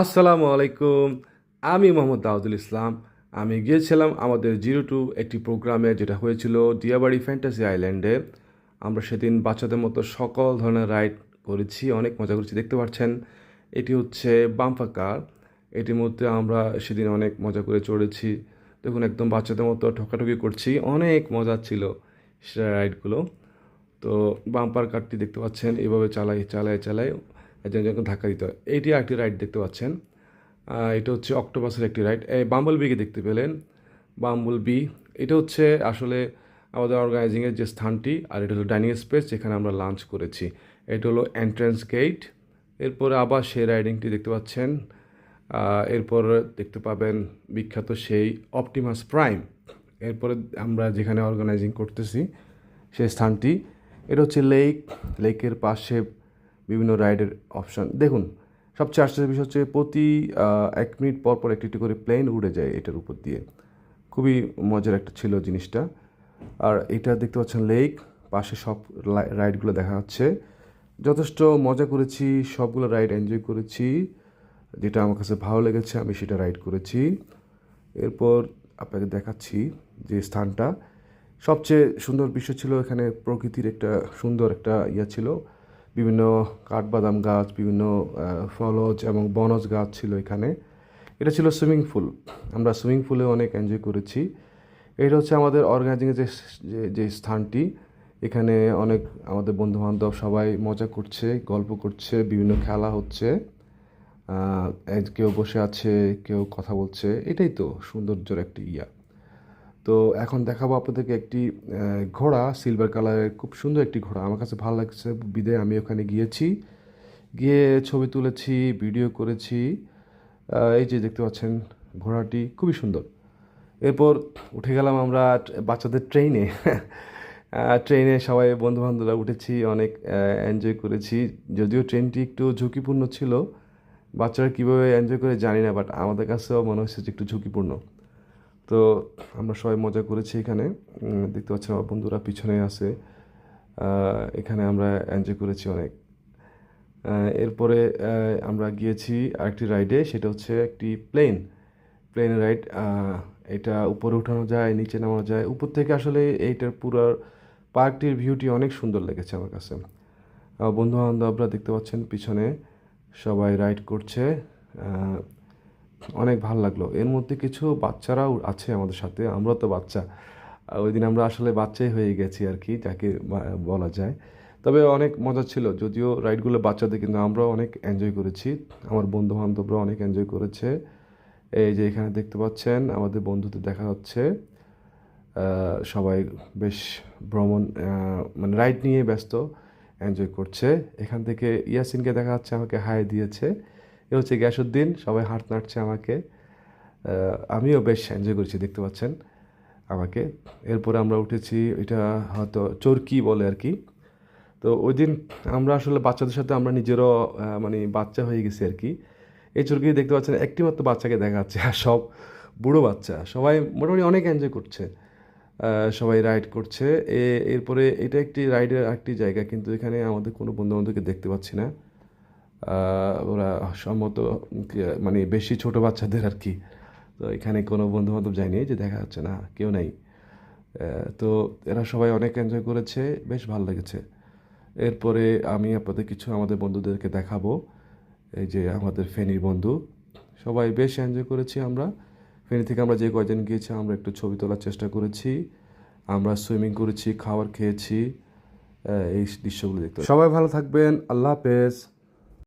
আসসালামু আলাইকুম। আমি মোহাম্মদ দাউদুল ইসলাম। আমি গিয়েছিলাম আমাদের 02 একটি প্রোগ্রামে, যেটা হয়েছিল দিয়াবাড়ি ফ্যান্টাসি আইল্যান্ডে। আমরা সেদিন বাচ্চাদের মতো সকল ধরনের রাইড করেছি, অনেক মজা করেছি। দেখতে পাচ্ছেন এটি হচ্ছে বাম্পার কার। এটির মধ্যে আমরা সেদিন অনেক মজা করে চড়েছি। দেখুন, একদম বাচ্চাদের মতো ঠকাঠকি করছি, অনেক মজা ছিল সে রাইডগুলো। তো বাম্পার কারটি দেখতে পাচ্ছেন, এভাবে চালাই চালাই চালাই একজন একজনকে ধাক্কা দিতে হয়। এইটি একটি রাইড দেখতে পাচ্ছেন। এটা হচ্ছে অক্টোপাসের একটি রাইড। এই বাম্বল বিকে দেখতে পেলেন, বাম্বল বি। এটা হচ্ছে আসলে আমাদের অর্গানাইজিংয়ের যে স্থানটি, আর এটা হলো ডাইনিং স্পেস যেখানে আমরা লাঞ্চ করেছি। এটা হলো এন্ট্রান্স গেট। এরপরে আবার সেই রাইডিংটি দেখতে পাচ্ছেন। এরপর দেখতে পাবেন বিখ্যাত সেই অপটিমাস প্রাইম। এরপরে আমরা যেখানে অর্গানাইজিং করতেছি সেই স্থানটি, এটা হচ্ছে লেকের পাশে বিভিন্ন রাইডের অপশান। দেখুন, সবচেয়ে আশ্চর্যের বিষয় হচ্ছে প্রতি 1 মিনিট পর পর একটি একটি করে প্লেন উড়ে যায় এটার উপর দিয়ে। খুবই মজার একটা ছিল জিনিসটা। আর এটা দেখতে পাচ্ছেন লেক, পাশে সব রাইডগুলো দেখা যাচ্ছে। যথেষ্ট মজা করেছি, সবগুলো রাইড এনজয় করেছি। যেটা আমার কাছে ভালো লেগেছে আমি সেটা রাইড করেছি। এরপর আপনাকে দেখাচ্ছি যে স্থানটা সবচেয়ে সুন্দর বিষয় ছিল, এখানে প্রকৃতির একটা সুন্দর একটা ছিল। বিভিন্ন কাঠবাদাম গাছ, বিভিন্ন ফলজ এবং বনজ গাছ ছিল এখানে। এটা ছিল সুইমিং পুল। আমরা সুইমিং পুলে অনেক এনজয় করেছি। এটা হচ্ছে আমাদের অর্গানাইজিংয়ের যে যে যে স্থানটি। এখানে অনেক আমাদের বন্ধুবান্ধব সবাই মজা করছে, গল্প করছে, বিভিন্ন খেলা হচ্ছে। কেউ বসে আছে, কেউ কথা বলছে। এটাই তো সৌন্দর্যের একটি তো এখন দেখাবো আপনাদেরকে একটি ঘোড়া, সিলভার কালারের খুব সুন্দর একটি ঘোড়া। আমার কাছে ভালো লাগছে বিদায় আমি ওখানে গিয়েছি, গিয়ে ছবি তুলেছি, ভিডিও করেছি। এই যে দেখতে পাচ্ছেন ঘোড়াটি খুবই সুন্দর। এরপর উঠে গেলাম আমরা বাচ্চাদের ট্রেনে। ট্রেনে সবাই বন্ধুবান্ধবরা উঠেছি, অনেক এনজয় করেছি। যদিও ট্রেনটি একটু ঝুঁকিপূর্ণ ছিল, বাচ্চারা কীভাবে এনজয় করে জানি না, বাট আমাদের কাছেও মনে হচ্ছে যে একটু ঝুঁকিপূর্ণ। তো আমরা সবাই মজা করেছি এখানে। দেখতে পাচ্ছেন আমার বন্ধুরা পিছনে আছে। এখানে আমরা এনজয় করেছি অনেক। এরপরে আমরা গিয়েছি আরেকটি রাইডে, সেটা হচ্ছে একটি প্লেন রাইড। এটা উপরে উঠানো যায়, নিচে নামানো যায়। উপর থেকে আসলে এইটার পুরো পার্কটির ভিউটি অনেক সুন্দর লেগেছে আমার কাছে। বন্ধু বান্ধবরা দেখতে পাচ্ছেন পিছনে সবাই রাইড করছে। অনেক ভালো লাগলো। এর মধ্যে কিছু বাচ্চারাও আছে আমাদের সাথে, আমরা তো বাচ্চা। ওই দিন আমরা আসলে বাচ্চাই হয়ে গেছি আর কি, যাকে বলা যায়। তবে অনেক মজা ছিল, যদিও রাইডগুলো বাচ্চাদের, কিন্তু আমরাও অনেক এনজয় করেছি। আমার বন্ধু বান্ধবরা অনেক এনজয় করেছে। এই যে এখানে দেখতে পাচ্ছেন আমাদের বন্ধুদের দেখা যাচ্ছে। সবাই বেশ ভ্রমণ, মানে রাইড নিয়ে ব্যস্ত, এনজয় করছে। এখান থেকে ইয়াসিনকে দেখা যাচ্ছে, আমাকে হাই দিয়েছে। এ হচ্ছে গ্যাসুদ্দিন, সবাই হাত নাড়ছে আমাকে। আমিও বেশ এনজয় করেছি, দেখতে পাচ্ছেন আমাকে। এরপরে আমরা উঠেছি, এটা হয়তো চরকি বলে আর কি। তো ওই দিন আমরা আসলে বাচ্চাদের সাথে আমরা নিজেরও মানে বাচ্চা হয়ে গেছি আর কি। এই চরকি দেখতে পাচ্ছেন একটি মাত্র বাচ্চাকে দেখা যাচ্ছে, আর সব বুড়ো বাচ্চা। সবাই মোটামুটি অনেক এনজয় করছে, সবাই রাইড করছে। এরপরে এটা একটি রাইডের একটি জায়গা, কিন্তু এখানে আমাদের কোনো বন্ধুবান্ধবকে দেখতে পাচ্ছি না। ওরা সম্ভবত মানে বেশি ছোট বাচ্চাদের আর কি। তো এখানে কোনো বন্ধুবান্ধব যায়নি, যে দেখা যাচ্ছে না, কেউ নাই। তো এরা সবাই অনেক এনজয় করেছে, বেশ ভালো লেগেছে। এরপরে আমি আপনাদের কিছু আমাদের বন্ধুদেরকে দেখাবো। এই যে আমাদের ফেনীর বন্ধু, সবাই বেশ এনজয় করেছি আমরা। ফেনী থেকে আমরা যে কয়জন গিয়েছি আমরা একটু ছবি তোলার চেষ্টা করেছি। আমরা সুইমিং করেছি, খাবার খেয়েছি। এই দৃশ্যগুলো দেখতে। সবাই ভালো থাকবেন, আল্লাহ হাফেজ।